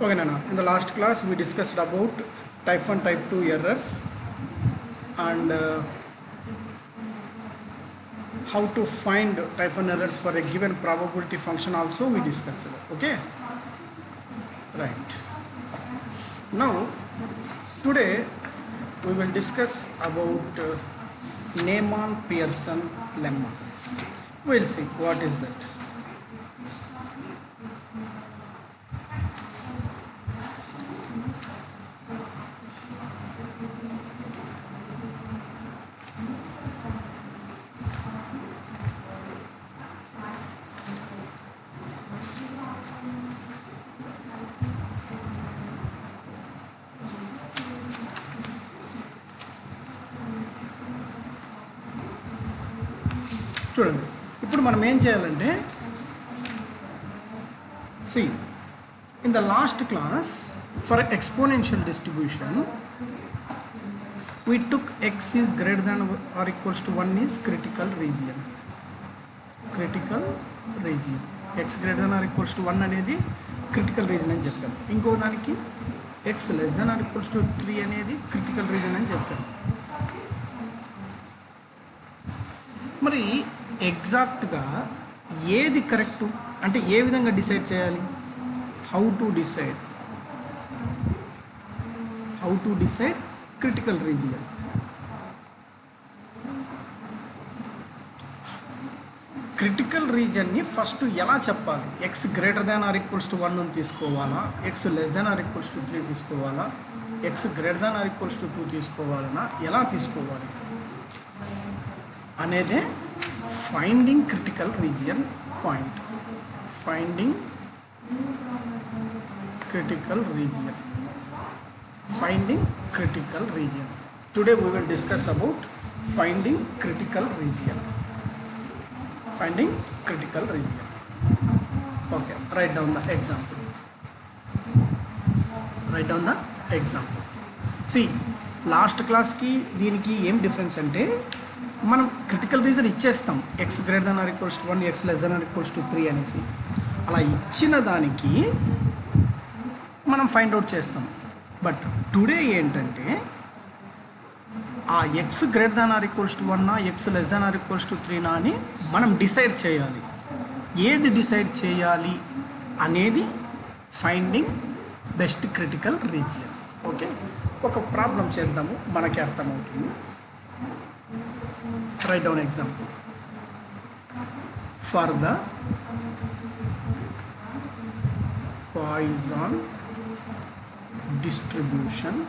Okay, Nana. In the last class, we discussed about type 1, type 2 errors and how to find type 1 errors for a given probability function also we discussed. Okay? Right. Now, today we will discuss about Neyman-Pearson lemma. We'll see what is that. చూడండి ఇప్పుడు మనం ఏం చేయాలంటే see in the last class for exponential distribution we took x is greater than or equals to 1 is critical region x greater than or equals to 1 అనేది critical region అని చెప్పాం ఇంకో దానికి x less than or equals to 3 అనేది critical region అని చెప్పాం మరి ఎగ్జాక్ట్గా ఏది కరెక్ట్ అంటే ఏ విధంగా డిసైడ్ చేయాలి how to decide critical region critical రీజియన్ని ఫస్ట్ ఎలా చెప్పాలి x greater than or equals to 1 తీసుకోవాలా x less than or equals to 3 తీసుకోవాలా x greater than or equals to 2 తీసుకోవాలన్నా ఎలా తీసుకోవాలి అనేదే finding critical region point finding critical region today we will discuss about finding critical region okay, write down the example see last క్లాస్కి దీనికి ఏం difference అంటే మనం క్రిటికల్ రీజన్ ఇచ్చేస్తాం X greater than or equals to 1 X less than or equals to 3 అనేసి అలా ఇచ్చిన దానికి మనం ఫైండ్ అవుట్ చేస్తాం బట్ టుడే ఏంటంటే ఆ X greater than or equals to 1 X less than or equals to 3 అని మనం డిసైడ్ చేయాలి ఏది డిసైడ్ చేయాలి అనేది finding best critical region okay ఒక ప్రాబ్లం చేద్దాము మనకి అర్థమవుతుంది write down example for the Poisson distribution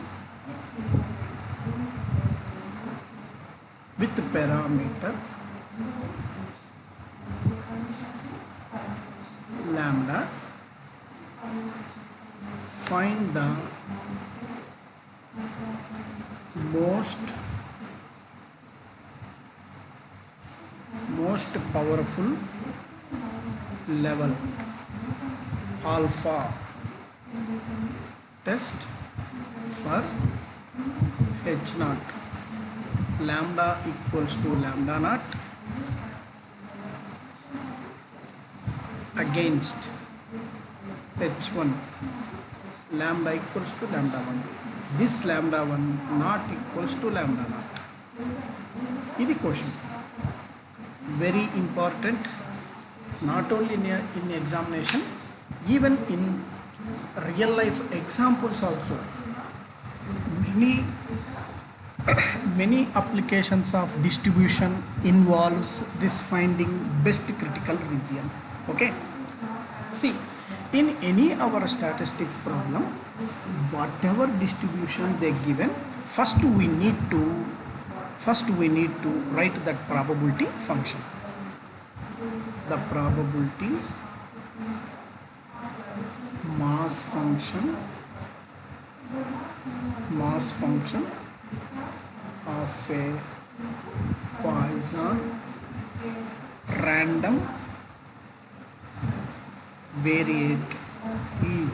with parameter lambda find the most powerful level alpha test for h naught lambda equals to lambda naught against h1 lambda equals to lambda 1 this lambda 1 not equals to lambda naught ఇది question very important not only in examination even in real life examples also many applications of distribution involves this finding best critical region okay see in any our statistics problem whatever distribution they given first we need to write that probability function the probability mass function of a Poisson random variate is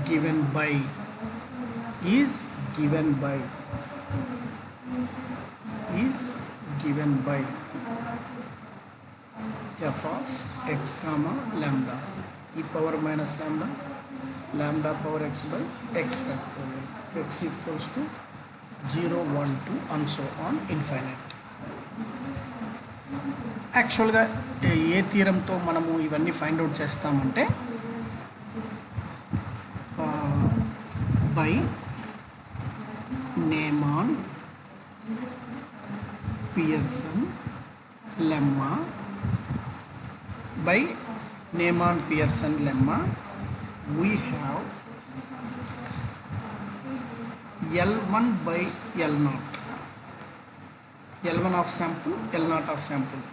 given by f of x comma lambda e power minus lambda, lambda power x by x factorial, x equals to 0, 1, 2 and so on infinite. యాక్చువల్గా ఏ థియరంతో మనము ఇవన్నీ find out చేస్తామంటే by Neman Pearson lemma, by Neyman Pearson lemma we have L1 by L0, L1 of sample, L0 of sample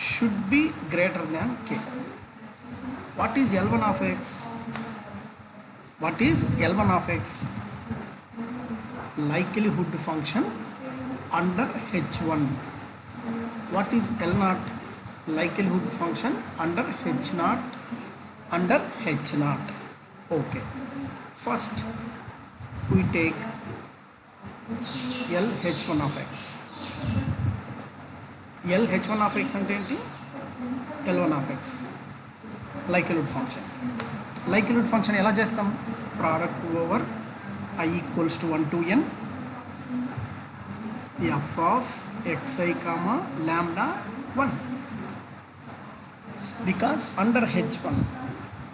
should be greater than K. What is L1 of X? What is L1 of X? Likelihood function under H1. What is L0? Likelihood function under H0, under H0. Okay, first we take L H1 of X. L H1 of X అంటే ఏంటి? L1 of X likelihood function. Likelihood function ఎలా చేస్తాం? Product over I equals to 1 to n f of xi comma lambda 1, because under H1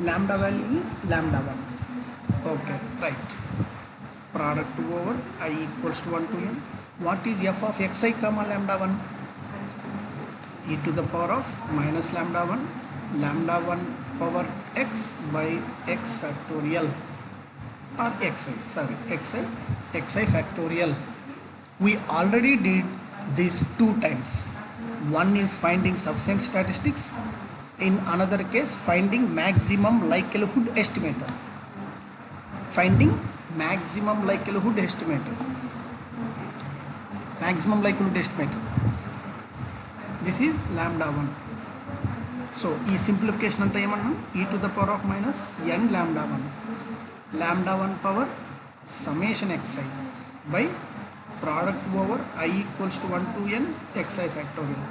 lambda value is lambda 1. Okay, right. Product over I equals to 1 to n. What is f of xi comma lambda 1? E to the power of minus lambda 1, lambda 1 power x by x factorial, or xi factorial. We already did this 2 times. One is finding sufficient statistics, in another case finding maximum likelihood estimator. Finding maximum likelihood estimator. Maximum likelihood estimator. This is lambda 1. So ఈ simplification అంతా ఏమన్నాం? E to the power of minus n lambda 1, lambda 1 power summation xi by product over I equals to 1 to n xi factorial.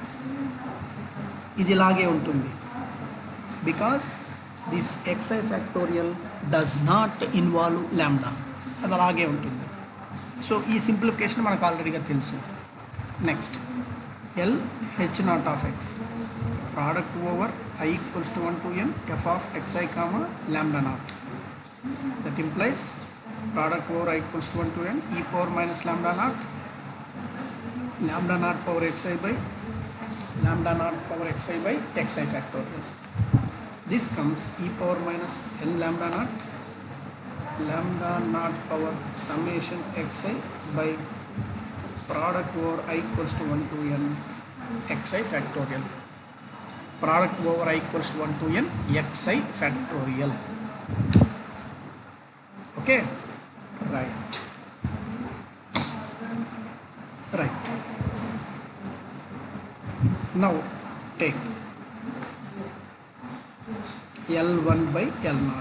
ఇది ఇలాగే ఉంటుంది, because this xi factorial does not involve lambda. అది అలాగే ఉంటుంది. So ఈ simplification మనకు ఆల్రెడీగా తెలుసు. Next L H0 of x, product over I equals to 1 to n f of xi comma lambda naught. That implies product over I equals to 1 to n e power minus lambda naught, lambda naught power xi by lambda naught power xi by xi factorial. This comes e power minus n lambda naught power summation xi by product over I equals to 1 to n xi factorial. Product over I equals to 1 to n xi factorial. Okay, right. Now take L1 by L0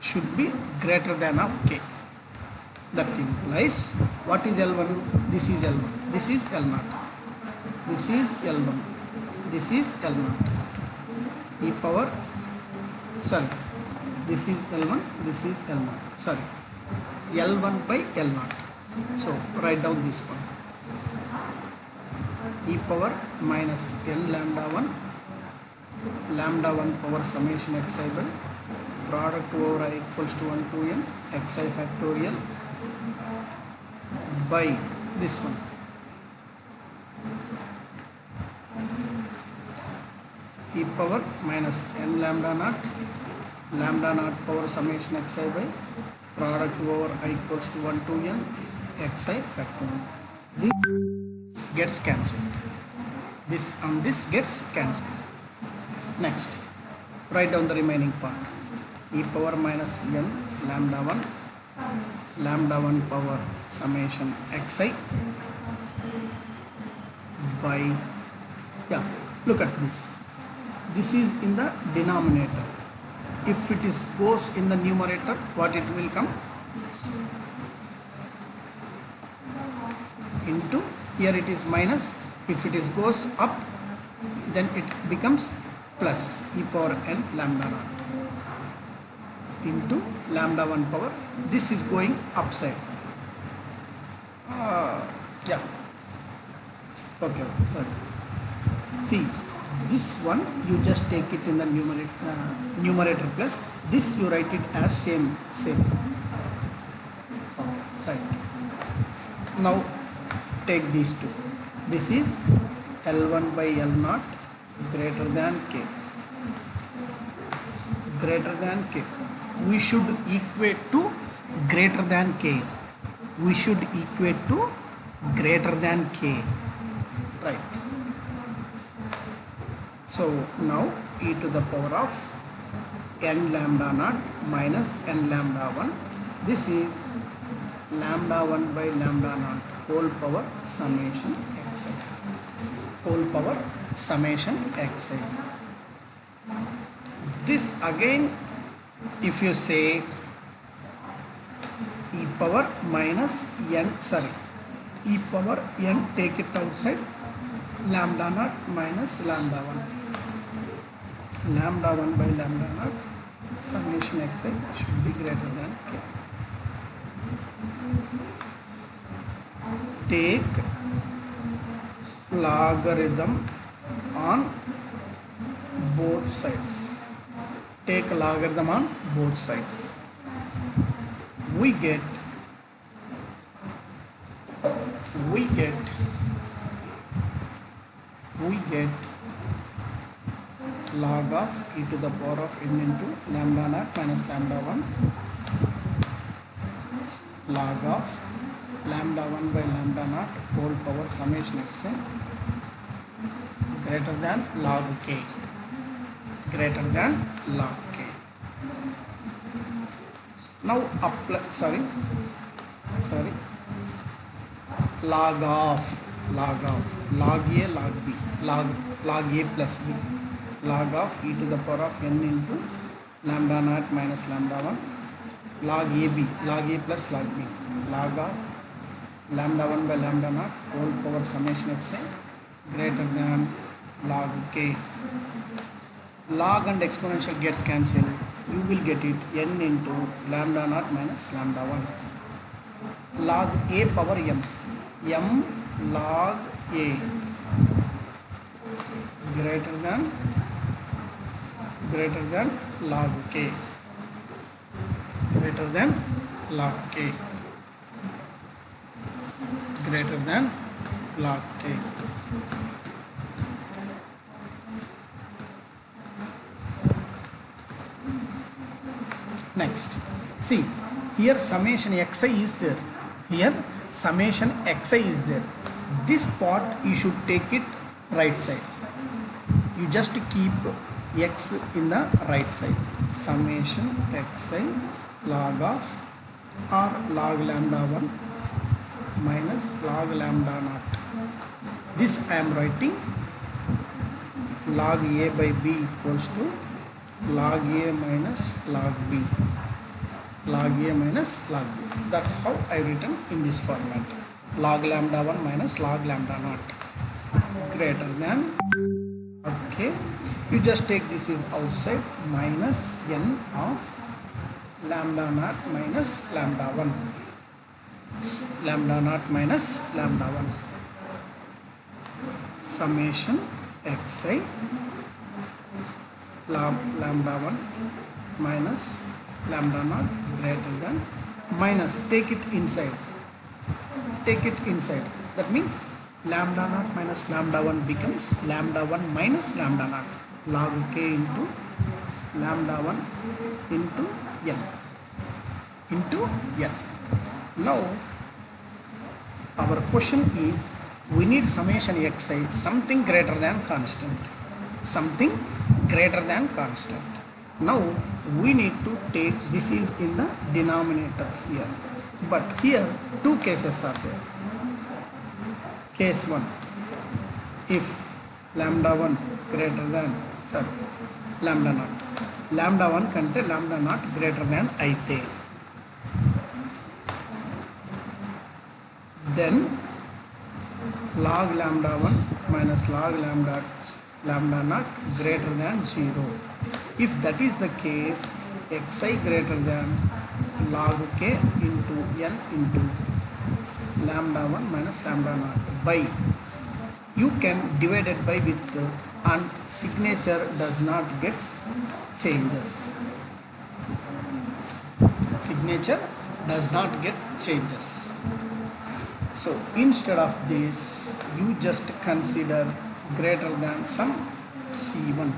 should be greater than of K. That implies, what is L1? This is L1, this is L0, this is L1, this is L0. E power, sorry, this is L1, this is L0, sorry, L1 by L0. So write down this one. E power minus n lambda 1, lambda 1 power summation xi by product over I equals to 1 to n xi factorial by this one. E power minus n lambda naught power summation xi by product over I equals to 1 to n xi factorial. This gets cancelled. This and this gets cancelled. Next, write down the remaining part. E power minus n lambda 1 power summation xi by, yeah, look at this. This is in the denominator. If it is goes in the numerator, what it will come? Into, here it is minus. If it is goes up, then it becomes plus e power n lambda naught into lambda 1 power. This is going upside. Yeah. Okay. Sorry. See, this one you just take it in the numerator plus. This you write it as same. Right. Now take these two. This is L1 by L0 greater than K. Greater than K. We should equate to greater than K. We should equate to greater than K. Right. So now e to the power of n lambda naught minus n lambda 1. This is lambda 1 by lambda naught whole power summation xi. Whole power summation xi. This again, if you say e power minus n, e power n, take it outside, lambda naught minus lambda 1. Lambda 1 by lambda naught summation xi should be greater than k. Take logarithm on both sides. Take logarithm on both sides. We get log of e to the power of n into lambda naught minus lambda 1 log of lambda 1 by lambda naught whole power summation xi greater than log k. Greater than log k. Now apply, log of log a log b log a plus b log of e to the power of n into lambda naught minus lambda 1 log ab log a plus log b log of lambda 1 by lambda naught whole power summation xi greater than log k. Log and exponential gets cancelled. You will get it n into lambda naught minus lambda 1 log a power m log a greater than log k. Greater than log k. Greater than log k. Next, see here summation xi is there. Here summation xi is there. This part you should take it right side. You just keep x in the right side. Summation xi log of or log lambda 1 minus log lambda naught. This I am writing log a by b equals to log a minus log b. Log a minus log b. That's how I written in this format. Log lambda 1 minus log lambda naught greater than. Okay, you just take this is outside minus n of lambda naught minus lambda 1. Lambda naught minus lambda 1 summation xi lambda 1 minus lambda naught greater than minus, take it inside, that means lambda naught minus lambda 1 becomes lambda 1 minus lambda naught log k into lambda 1 into n. Now our question is, we need summation xi something greater than constant. Now we need to take, this is in the denominator here, but here two cases are there. Case 1, if lambda 1 greater than lambda naught, lambda 1 కంటే lambda naught greater than అయితే, then log lambda 1 minus log lambda lambda naught greater than 0. If that is the case, xi greater than log k into n into lambda 1 minus lambda naught by, you can divide it by with and signature does not get changes. Signature does not get changes. So instead of this, you just consider greater than some c1,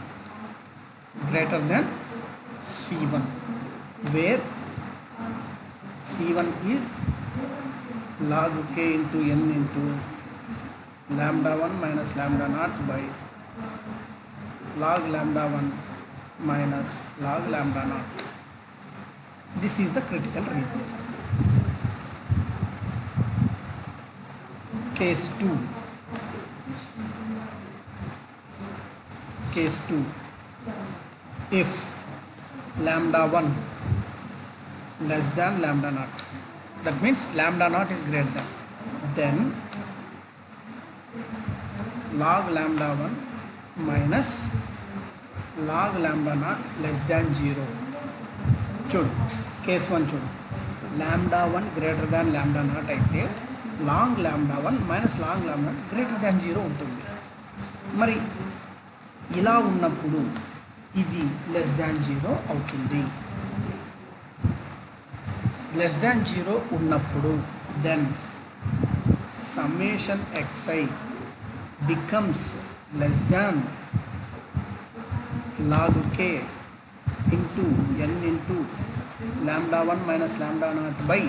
greater than c1, where c1 is log k into n into lambda 1 minus lambda naught by log lambda 1 minus log lambda naught. This is the critical region. Case 2. Case 2. If lambda 1 less than lambda naught, that means lambda naught is greater than, then log lambda 1 minus log lambda naught less than 0. చూడు case 1 చూడు, lambda 1 greater than lambda naught అయితే long lambda 1 minus long lambda naught greater than 0 ఉంటుంది. మరి ఇలా ఉన్నప్పుడు ఇది less than 0 అవుతుంది. Less than 0 ఉన్నప్పుడు then summation xi becomes less than log k into n into lambda 1 minus lambda naught by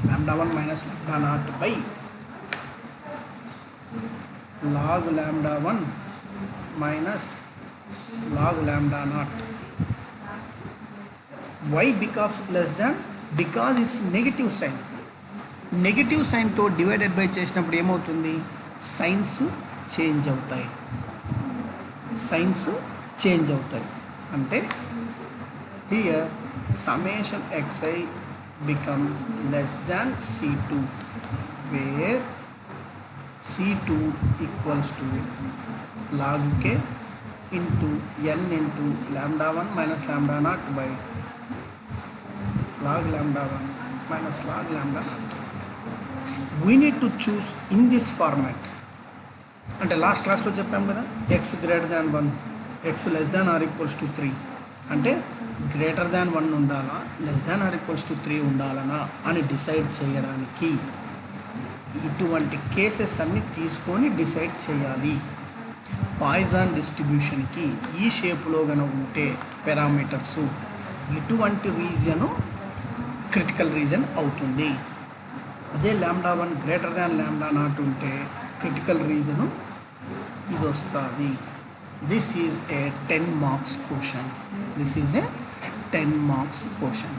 lambda 1 minus lambda naught by log lambda 1 minus log lambda naught. Why because less than? Because it's negative sign. Negative సైన్తో divided by చేసినప్పుడు ఏమవుతుంది, signs change అవుతాయి. Signs change అవుతాయి అంటే here summation xi becomes less than c2, where c2 equals to log k into n into lambda 1 minus lambda naught by log lambda 1 minus log lambda naught. We need to choose in this format. అంటే last క్లాస్లో చెప్పాం కదా, x greater than 1, x less than or equals to 3 అంటే greater than 1 ఉండాలా less than or equals to 3 ఉండాలనా అని decide చేయడానికి ఇటువంటి cases అన్ని తీసుకొని డిసైడ్ చేయాలి. పాయిజన్ డిస్ట్రిబ్యూషన్కి ఈ షేప్లో కనుక ఉంటే పారామీటర్స్, ఇటువంటి రీజను క్రిటికల్ రీజన్ అవుతుంది. అదే lambda 1 greater than lambda naught ఉంటే క్రిటికల్ రీజను ఇది వస్తుంది. This is a 10 marks question. This is a 10 marks question.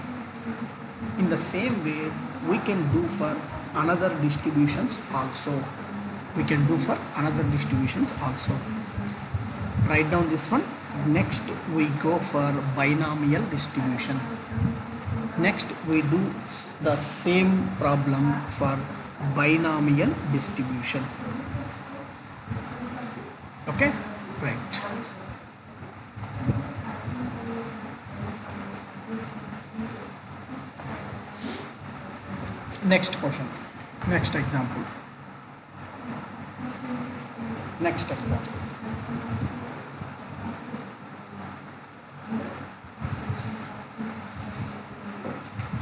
In the same way, we can do for another distributions also. Write down this one. Next we go for binomial distribution. Next we do the same problem for binomial distribution. Okay, right. Next question, next example.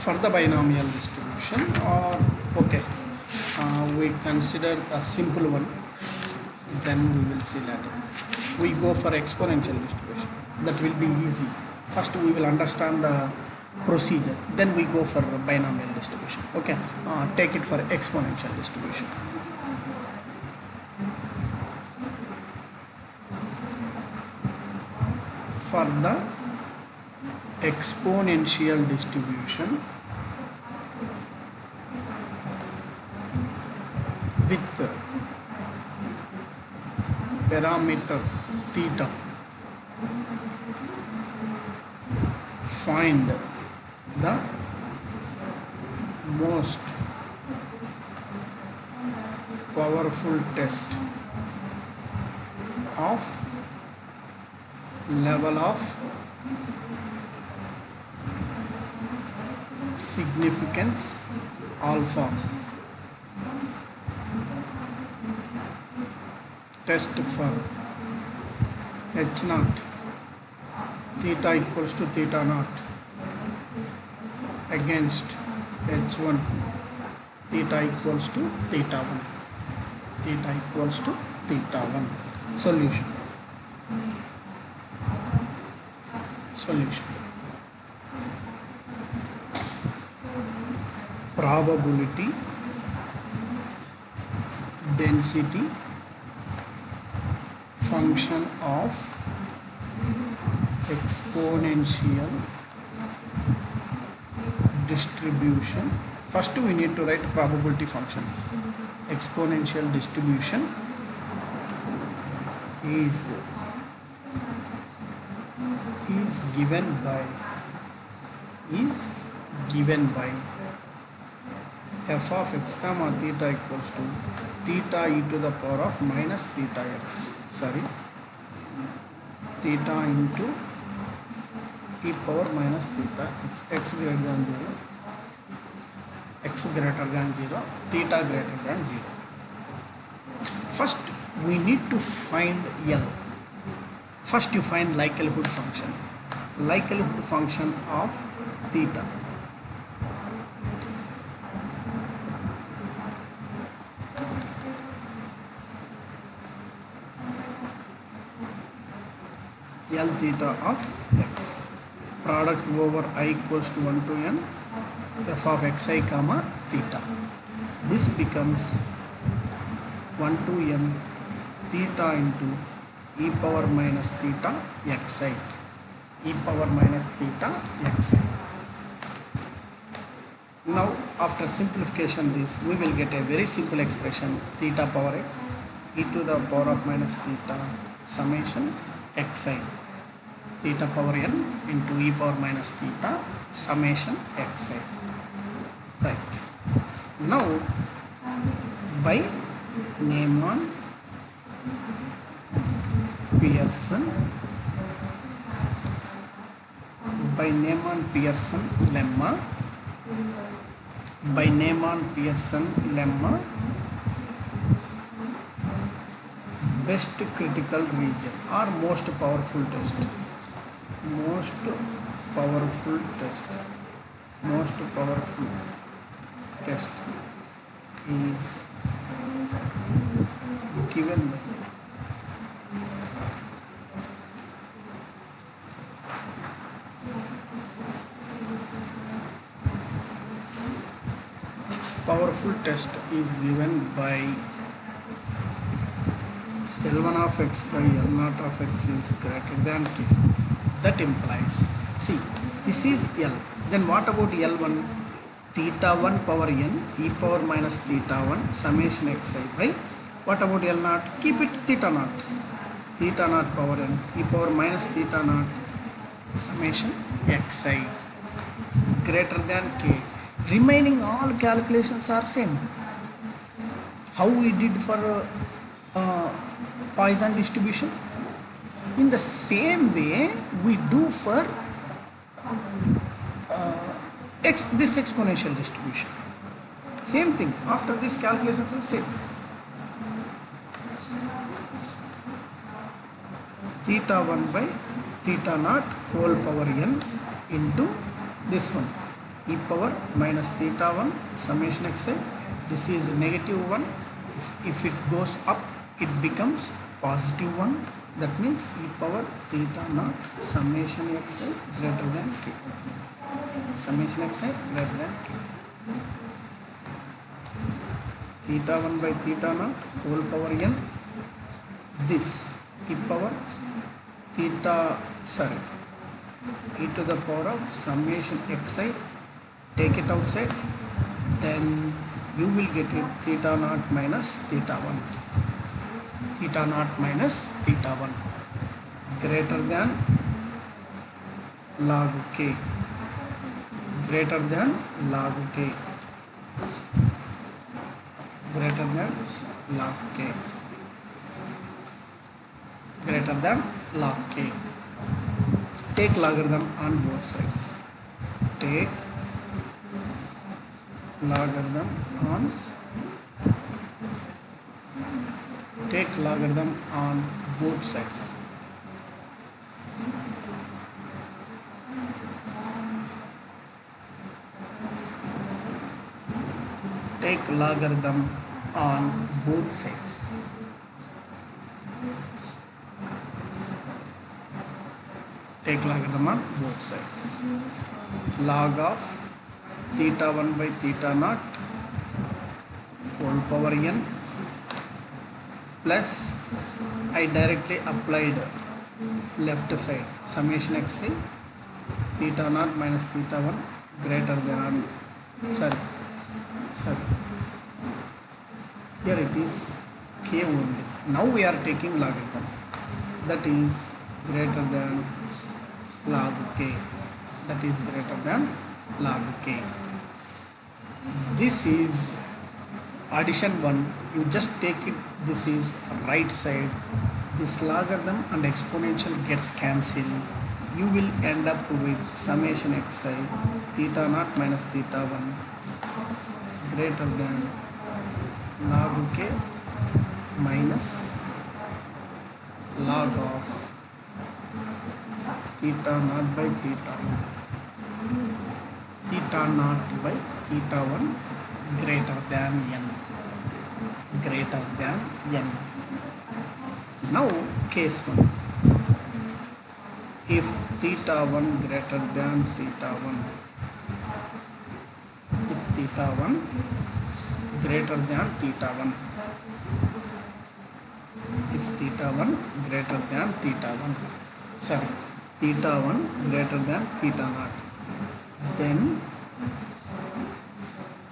For the binomial distribution, or okay, we consider a simple one, then we will see later. We go for exponential distribution. That will be easy. First we will understand the procedure, then we go for binomial distribution. Okay, take it for exponential distribution. For the exponential distribution with parameter theta, find the most powerful test of level of significance alpha. Test for h naught theta equals to theta naught against h1 theta equals to theta 1. Theta equals to theta 1. Solution. Probability density function of exponential distribution. First we need to write probability function. Exponential distribution is given by f of x comma theta equals to theta e to the power of minus theta x. Theta into e power minus theta x greater than 0, theta greater than 0. First we need to find L. First you find likelihood function of theta. L theta of x, product over I equals to 1 to n f of xi comma theta. This becomes 1 to n theta into e power minus theta xi. Now after simplification this we will get a very simple expression theta power x e to the power of minus theta summation xi. Theta power n into e power minus theta summation xi. Right. Now by Neyman Pearson lemma, best critical region or most powerful test is given by L1 of x by L0 of x is greater than k. That implies, see, this is L. Then what about L1? Theta 1 power n e power minus theta 1 summation xi by, what about L0? Keep it theta naught power n e power minus theta naught summation xi greater than k. Remaining all calculations are same. How we did for Poisson distribution? In the same way we do for this exponential distribution. Same thing. After these calculations are same. Theta 1 by theta naught whole power n into this one e power minus theta 1 summation xi. This is negative 1. If it goes up it becomes positive 1. That means e power theta naught summation xi greater than k. Theta 1 by theta naught whole power n. This e power theta e to the power of summation xi. Take it outside, then you will get it theta naught minus theta 1. Theta naught minus theta 1 greater than log k. Greater than log k. greater than log k. Take logarithm on both sides. Take logarithm on both sides. Take logarithm on both sides. Take logarithm on both sides. Log of theta 1 by theta naught whole power n plus I directly applied left side summation xi theta naught minus theta 1 greater than sorry here it is k only. Now we are taking logarithm, that is greater than log k, that is greater than log k. This is addition 1, you just take it, this is right side, this logarithm and exponential gets cancelled, you will end up with summation xi theta naught minus theta 1 greater than log k minus log of theta naught by theta naught by theta 1 greater than n. Now case 1, if theta 1 greater than theta 1, if theta 1 greater than theta 1, if theta 1 greater than theta 1, sorry, theta 1 greater than theta naught, then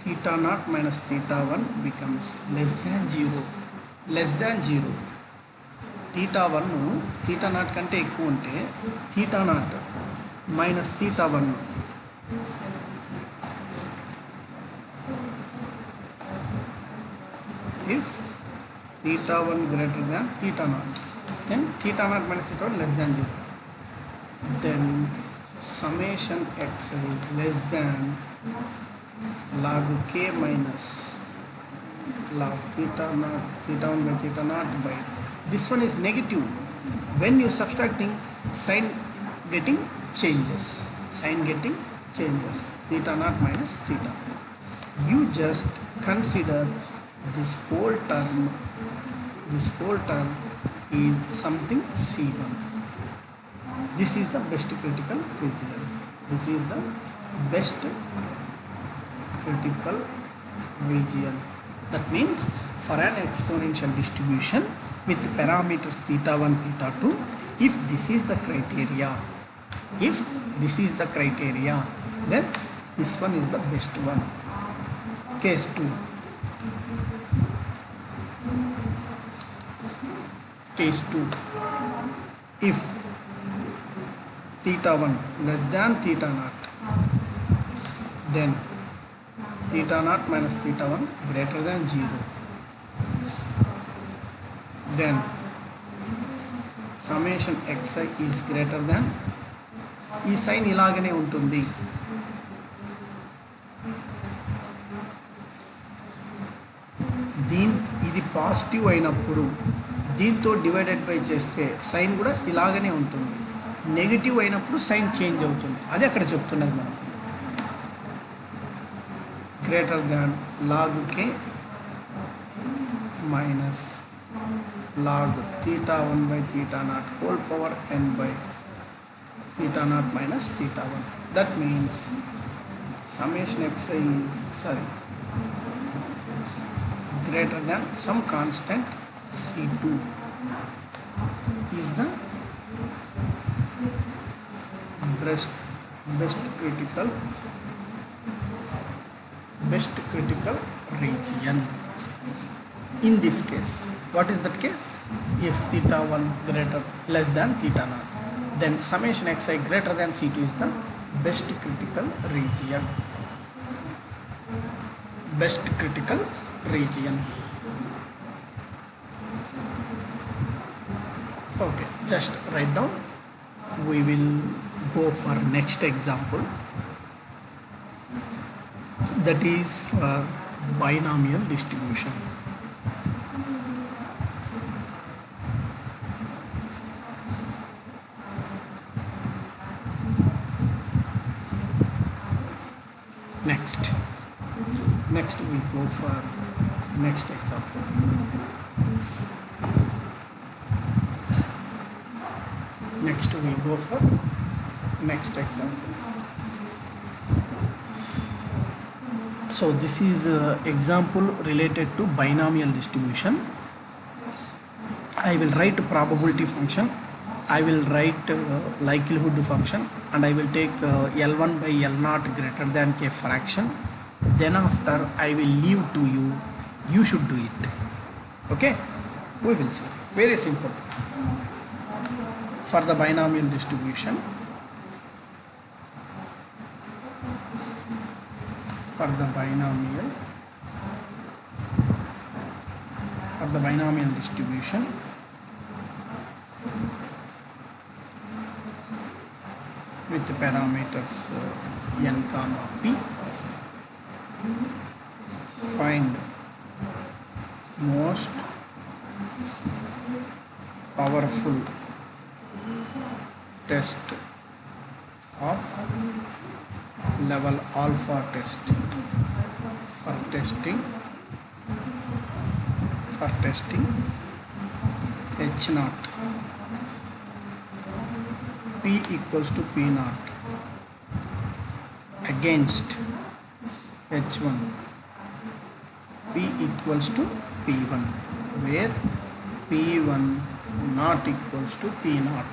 theta naught minus theta 1 becomes less than 0. theta 1 theta naught కంటే ఎక్కువ ఉంటే theta naught minus theta 1 if theta 1 greater than theta naught, then theta naught minus theta 1 less than 0, then summation xi less than log k minus log theta 1 by theta naught by, this one is negative, when you subtracting sign getting changes, theta naught minus theta. You just consider this whole term is something C1. This is the best critical region. That means for an exponential distribution with parameters theta 1, theta 2, if this is the criteria, then this one is the best one. Case 2. If theta 1 less than theta naught, then theta naught minus theta 1 greater than 0, then summation xi is greater than, ఈ sign ఇలాగనే ఉంటుంది, ఇది positive అయినప్పుడు దీంతో divided by చేస్తే sign కూడా ఇలాగనే ఉంటుంది, నెగిటివ్ అయినప్పుడు సైన్ చేంజ్ అవుతుంది, అది అక్కడ చెప్తున్నది మనం. Greater than log K minus log theta 1 by theta naught whole power n by theta naught minus theta 1. That means summation xi is greater than some constant C2 is the best critical region. In this case, what is that case? If theta 1 less than theta naught, then summation xi greater than C2 is the best critical region. Okay, just write down. We will go for next example, that is for binomial distribution. Next we go for next example. Next we go for next example. So this is example related to binomial distribution. I will write probability function, I will write likelihood function, and I will take L1 by L0 greater than k fraction. Then after I will leave to you, you should do it. Okay, we will see. Very simple. For the binomial distribution, distribution, with parameters n comma p, find most powerful test of level alpha test for testing H naught P equals to P naught against H1 P equals to P1, where P1 not equals to P naught,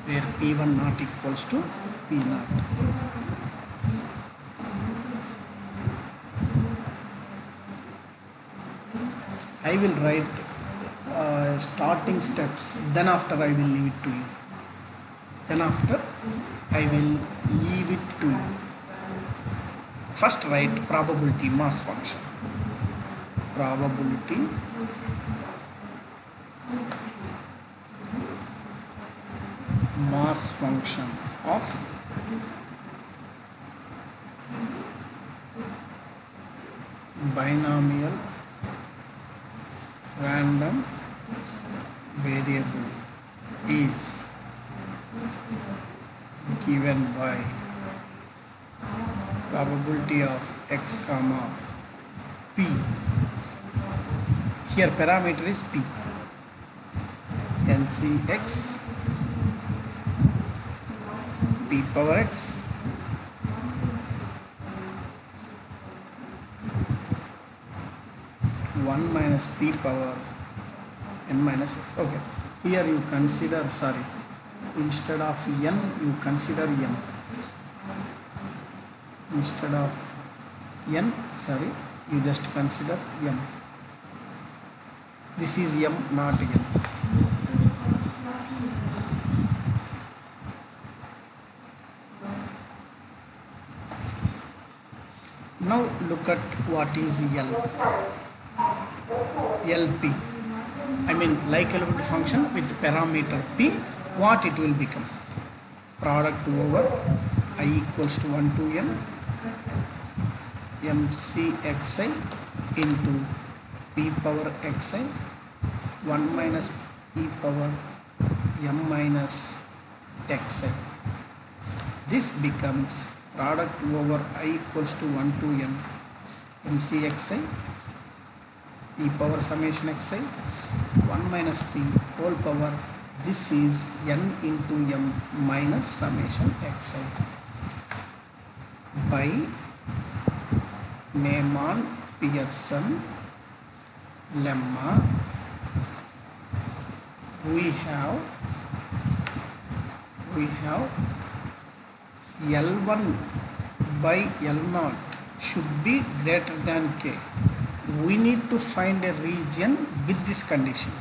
where P1 not equals to P naught. I will write starting steps, then after I will leave it to you. First write probability mass function. Probability mass function of binomial random variable is given by probability of x comma p. Here parameter is p. NCX p power x one minus p power n minus x. Okay, here you consider, instead of n you consider m. Instead of n, you just consider m. This is m, not n. Now look at what is L. LP, I mean likelihood function with parameter p. What it will become? Product over I equals to 1 to n mcxi into p power xi 1 minus p power m minus xi. This becomes product over I equals to 1 to n mcxi e power summation xi 1 minus p whole power, this is n into m minus summation xi by Neyman Pearson lemma. We have L1 by L0 should be greater than k. We need to find a region with this condition.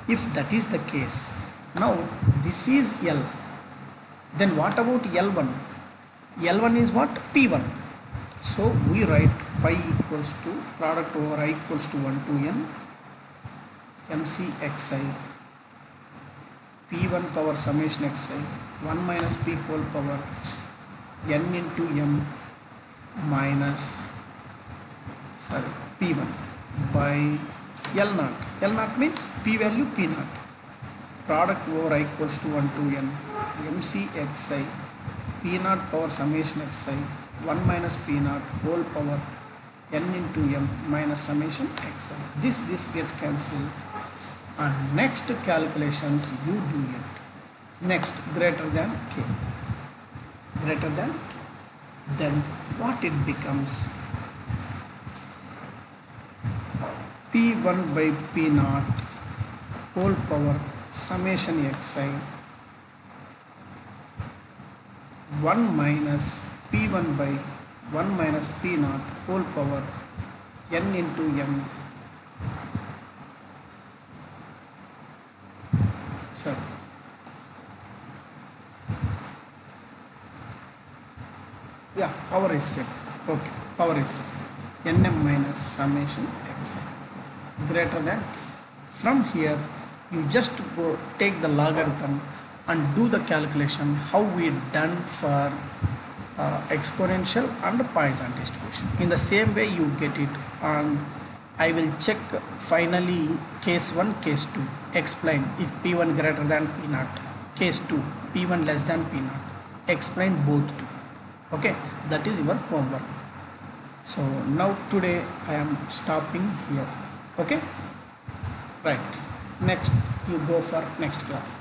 If that is the case, now this is L, then what about L1? L1 is what? P1. So we write pi equals to product over I equals to 1 to n mcxi p1 power summation xi 1 minus p whole power n into m minus p1 by L naught. L naught means p value p naught. Product over I equals to 1 to n mc xi p naught power summation xi 1 minus p naught whole power n into m minus summation xi. This gets cancelled, and next calculations you do it. Next, greater than k, greater than, then what it becomes? p1 by p naught whole power summation xi 1 minus p1 by 1 minus p naught whole power n into m power is set. Okay, power is set. nm minus summation xi greater than. From here you just go take the logarithm and do the calculation how we done for exponential and Poisson distribution. In the same way you get it, and I will check finally case 1, case 2, explain if p1 greater than p naught, case 2 p1 less than p naught, explain both two. Okay, that is your homework. So now today I am stopping here. Okay, right, next you go for next class.